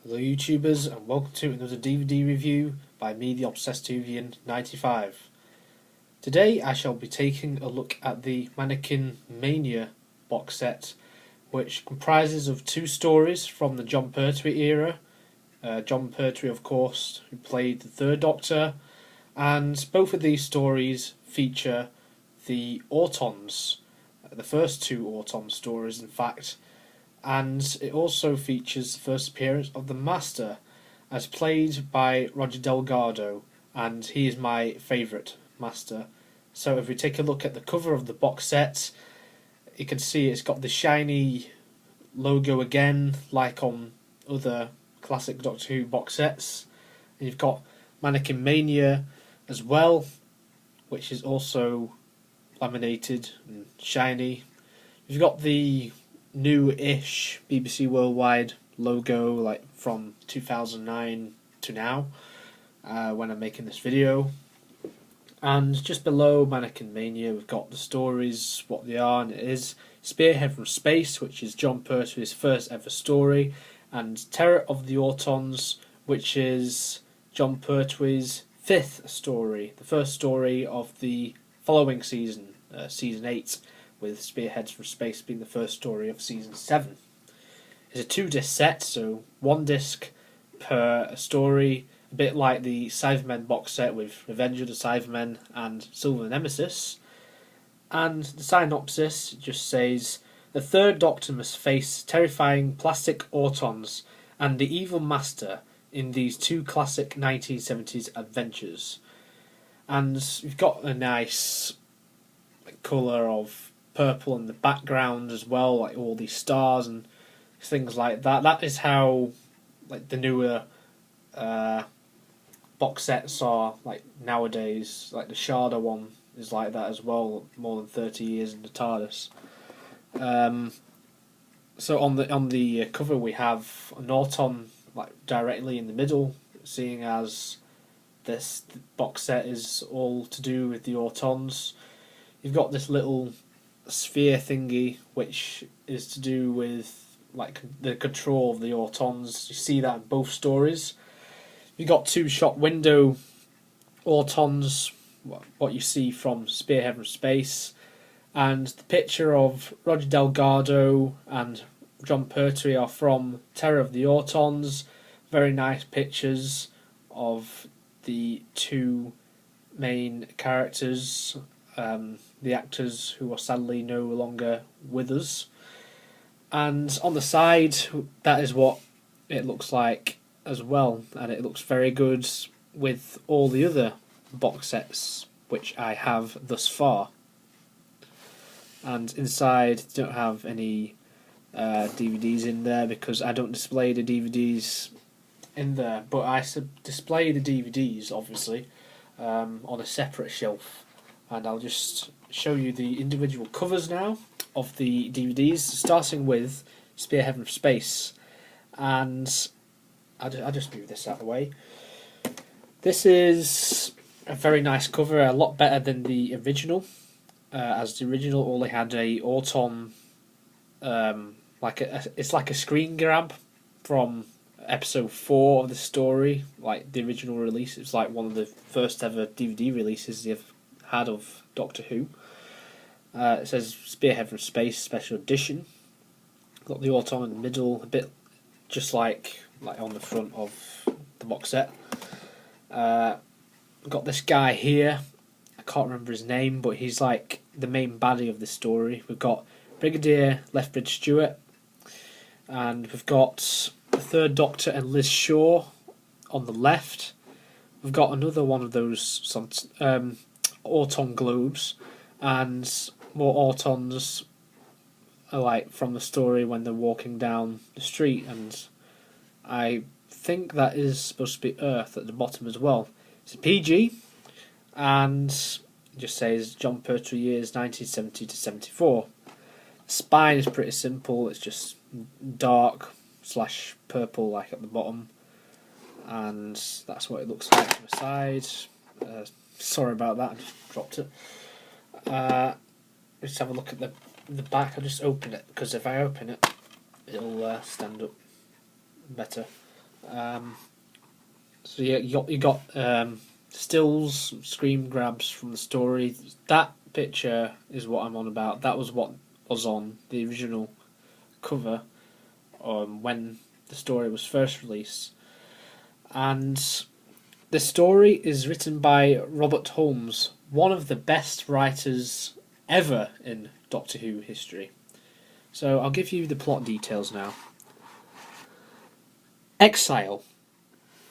Hello YouTubers and welcome to another DVD review by me, the Obsessivian 95. Today I shall be taking a look at the Mannequin Mania box set, which comprises of two stories from the Jon Pertwee era. Jon Pertwee, of course, who played the Third Doctor, and both of these stories feature the Autons, the first two Auton stories in fact. And it also features the first appearance of the Master, as played by Roger Delgado, and he is my favourite Master. So if we take a look at the cover of the box set, you can see it's got the shiny logo again, like on other classic Doctor Who box sets. And you've got Mannequin Mania as well, which is also laminated and shiny. You've got the new-ish BBC Worldwide logo, like from 2009 to now, when I'm making this video. And just below Mannequin Mania, we've got the stories, what they are, and it is Spearhead from Space, which is Jon Pertwee's first ever story, and Terror of the Autons, which is Jon Pertwee's fifth story, the first story of the following season, season 8. With Spearheads from Space being the first story of Season 7. It's a 2-disc set, so 1 disc per story, a bit like the Cybermen box set with Revenge of the Cybermen and Silver Nemesis. And the synopsis just says, the Third Doctor must face terrifying plastic Autons and the evil Master in these two classic 1970s adventures. And you've got a nice colour of purple in the background as well, like all these stars and things like that. That is how like the newer box sets are like nowadays. Like the Sharda one is like that as well, more than 30 years in the TARDIS. So on the cover we have an Auton like directly in the middle, seeing as this box set is all to do with the Autons. You've got this little sphere thingy, which is to do with like the control of the Autons. You see that in both stories. You've got two shot window Autons, what you see from Spearhead from Space, and the picture of Roger Delgado and Jon Pertwee are from Terror of the Autons. Very nice pictures of the two main characters, the actors who are sadly no longer with us. And on the side, that is what it looks like as well, and it looks very good with all the other box sets which I have thus far. And inside, don't have any DVDs in there because I don't display the DVDs in there, but I display the DVDs obviously on a separate shelf. And I'll just show you the individual covers now of the DVDs, starting with Spearhead from Space. And I'll just move this out of the way. This is a very nice cover, a lot better than the original. As the original only had a Auton, it's like a screen grab from episode 4 of the story, like the original release. It was like one of the first ever DVD releases they've had of Doctor Who. It says Spearhead from Space Special Edition. Got the Auton in the middle, a bit just like on the front of the box set. Got this guy here. I can't remember his name, but he's like the main baddie of the story. We've got Brigadier Lethbridge Stewart, and we've got the Third Doctor and Liz Shaw on the left. We've got another one of those Auton globes, and more Autons like from the story when they're walking down the street, and I think that is supposed to be Earth at the bottom as well. It's a PG, and it just says Jon Pertwee years 1970 to 74. The spine is pretty simple, it's just dark / purple like at the bottom, and that's what it looks like from the side. Sorry about that, I just dropped it. Let's have a look at the back. I'll just open it, because if I open it, it'll stand up better. So you got stills, screen grabs from the story. That picture is what I'm on about. That was what was on the original cover when the story was first released. And the story is written by Robert Holmes, one of the best writers ever in Doctor Who history. So I'll give you the plot details now. Exile.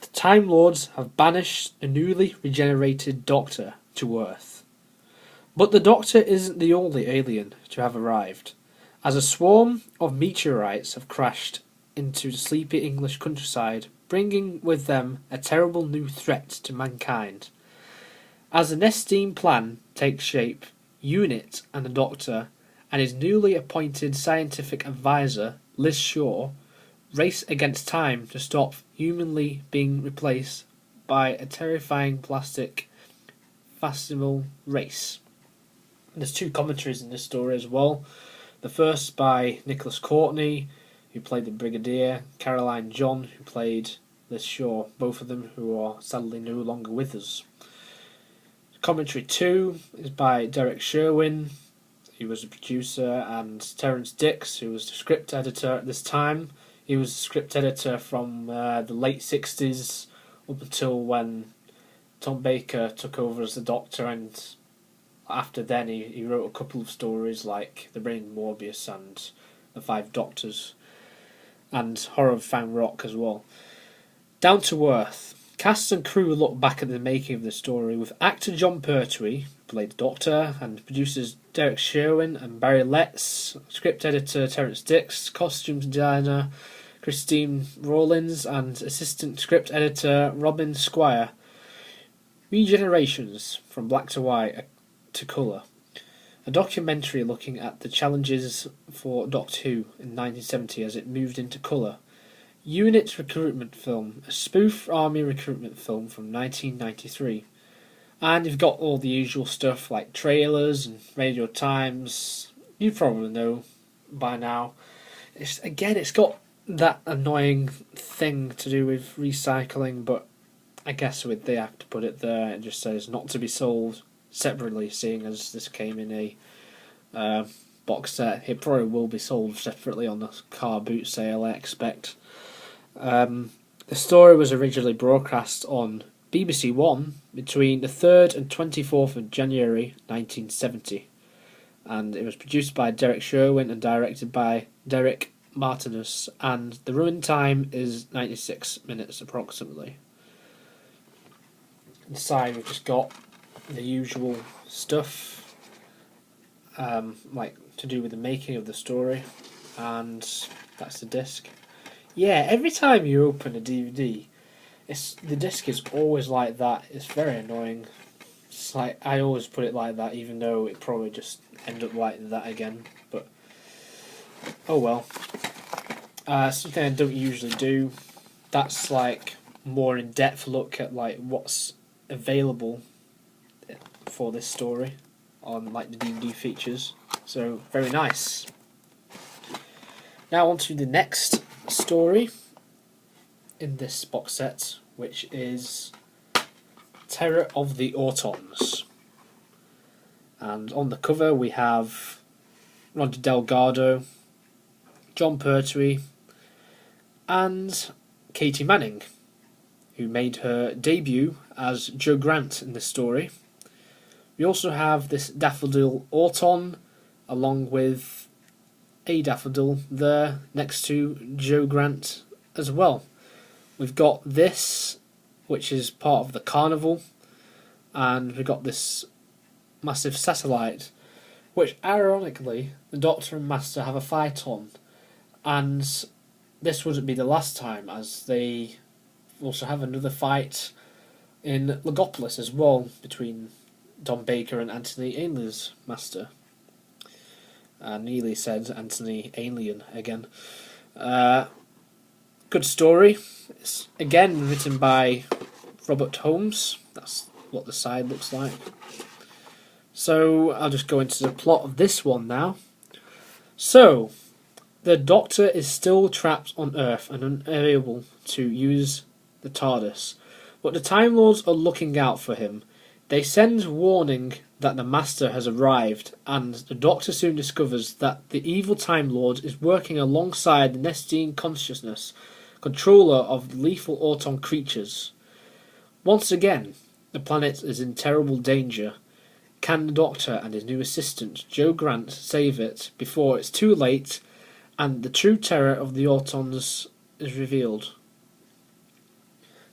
The Time Lords have banished the newly regenerated Doctor to Earth. But the Doctor isn't the only alien to have arrived, as a swarm of meteorites have crashed into the sleepy English countryside, bringing with them a terrible new threat to mankind. As the Nestine plan takes shape, Unit and the Doctor and his newly appointed scientific advisor, Liz Shaw, race against time to stop humanly being replaced by a terrifying plastic festival race. There's two commentaries in this story as well. The first by Nicholas Courtney, who played the Brigadier, Caroline John, who played Liz Shaw, both of them who are sadly no longer with us. Commentary 2 is by Derek Sherwin, who was the producer, and Terence Dix, who was the script editor at this time. He was the script editor from the late 60s up until when Tom Baker took over as the Doctor, and after then he wrote a couple of stories like The Reign of Morbius and The Five Doctors, and Horror of Fang Rock as well. Down to Earth. Cast and crew look back at the making of the story with actor John Pertwee, who played the Doctor, and producers Derek Sherwin and Barry Letts, script editor Terence Dix, costume designer Christine Rawlins, and assistant script editor Robin Squire. Regenerations from black to white to colour. A documentary looking at the challenges for Doctor Who in 1970 as it moved into colour. Unit recruitment film, a spoof army recruitment film from 1993. And you've got all the usual stuff like trailers and Radio Times. You probably know by now. It's got that annoying thing to do with recycling, but I guess they have to put it there. It just says not to be sold separately, seeing as this came in a box set. It probably will be sold separately on the car boot sale, I expect. The story was originally broadcast on BBC One between the 3rd and 24th of January 1970, and it was produced by Derek Sherwin and directed by Derek Marinus, and the running time is 96 minutes approximately. Inside we've just got the usual stuff, like to do with the making of the story, and that's the disc. Yeah, every time you open a DVD, the disc is always like that. It's very annoying. It's like I always put it like that, even though it probably just end up like that again. But oh well. Something I don't usually do. That's like more in-depth look at like what's available for this story on like the DVD features. So very nice. Now on to the next story in this box set, which is Terror of the Autons. And on the cover we have Roger Delgado, John Pertwee, and Katy Manning, who made her debut as Jo Grant in this story. We also have this daffodil Auton, along with a daffodil there next to Jo Grant as well. We've got this, which is part of the carnival, and we've got this massive satellite, which ironically the Doctor and Master have a fight on, and this wouldn't be the last time, as they also have another fight in Logopolis as well between Don Baker and Anthony Ainley's Master. Nearly said Anthony Alien again. Good story. It's again written by Robert Holmes. That's what the side looks like. So I'll just go into the plot of this one now. So, The Doctor is still trapped on Earth and unable to use the TARDIS, but the Time Lords are looking out for him. They send warning that the Master has arrived, and the Doctor soon discovers that the evil Time Lord is working alongside the Nestine Consciousness, controller of lethal Auton creatures. Once again, the planet is in terrible danger. Can the Doctor and his new assistant, Jo Grant, save it before it's too late and the true terror of the Autons is revealed?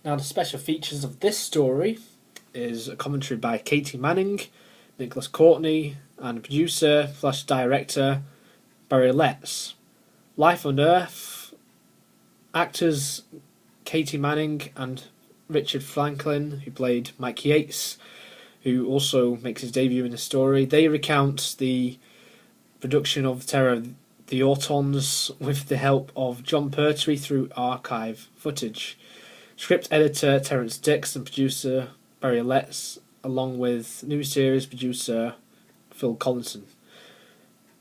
Now, the special features of this story is a commentary by Katy Manning, Nicholas Courtney, and producer/director Barry Letts. Life on Earth, actors Katy Manning and Richard Franklin, who played Mike Yates, who also makes his debut in the story. They recount the production of Terror of the Autons with the help of John Pertwee through archive footage. Script editor Terence Dix and producer Barry Letts, along with new series producer Phil Collinson.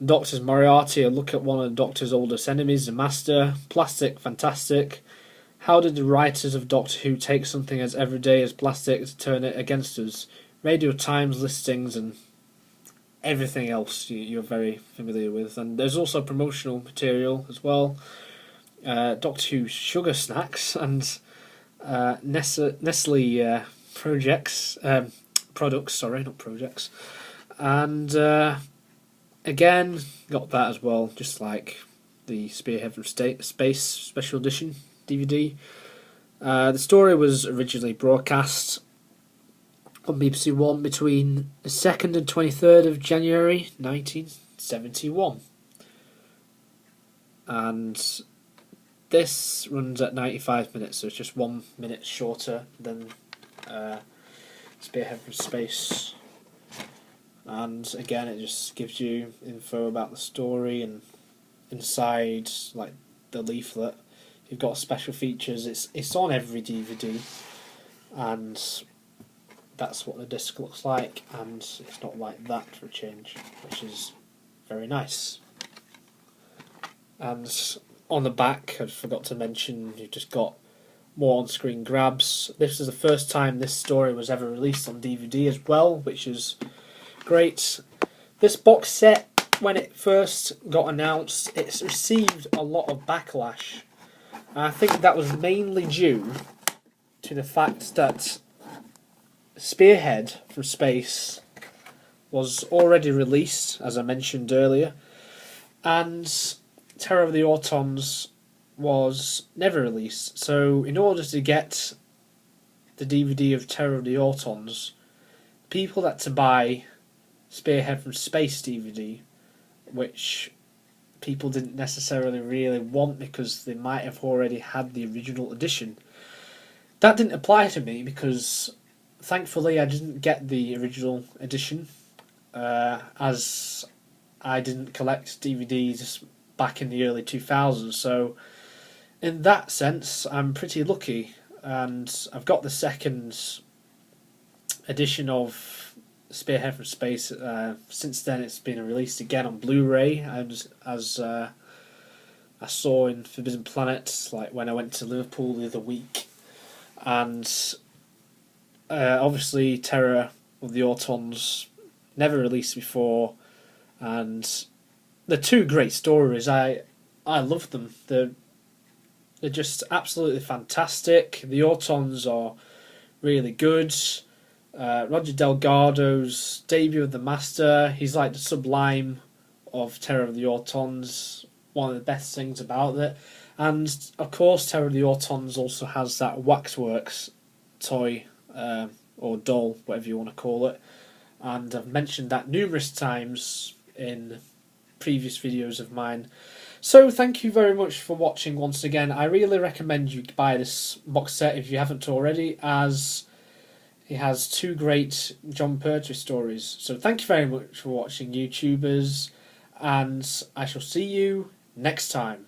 Doctor's Moriarty, a look at one of the Doctor's oldest enemies, the Master. Plastic Fantastic. How did the writers of Doctor Who take something as everyday as plastic to turn it against us? Radio Times listings and everything else you're very familiar with. And there's also promotional material as well. Doctor Who sugar snacks and Nestle products, not projects. And again, got that as well, just like the Spearhead from Space Special Edition DVD. The story was originally broadcast on BBC One between the 2nd and 23rd of January 1971. And this runs at 95 minutes, so it's just 1 minute shorter than Spearhead from Space. And again, it just gives you info about the story, and inside, like the leaflet, you've got special features. It's on every DVD, and that's what the disc looks like, and it's not like that for a change, which is very nice. And on the back, I forgot to mention, you've just got more on-screen grabs. This is the first time this story was ever released on DVD as well, which is great. This box set, when it first got announced, it's received a lot of backlash. And I think that was mainly due to the fact that Spearhead from Space was already released, as I mentioned earlier, and Terror of the Autons was never released. So in order to get the DVD of Terror of the Autons, people had to buy Spearhead from Space DVD, which people didn't necessarily really want because they might have already had the original edition. That didn't apply to me because thankfully I didn't get the original edition, as I didn't collect DVDs back in the early 2000s, so in that sense I'm pretty lucky, and I've got the second edition of Spearhead from Space. Since then it's been released again on Blu-ray, as I saw in Forbidden Planet, like when I went to Liverpool the other week. And obviously Terror of the Autons never released before, and they're two great stories. I love them. They're just absolutely fantastic. The Autons are really good. Roger Delgado's debut of the Master, he's like the sublime of Terror of the Autons, one of the best things about it. And of course Terror of the Autons also has that Waxworks toy, or doll, whatever you want to call it, and I've mentioned that numerous times in previous videos of mine. So thank you very much for watching once again. I really recommend you buy this box set if you haven't already, as it has two great John Pertwee stories. So thank you very much for watching, YouTubers, and I shall see you next time.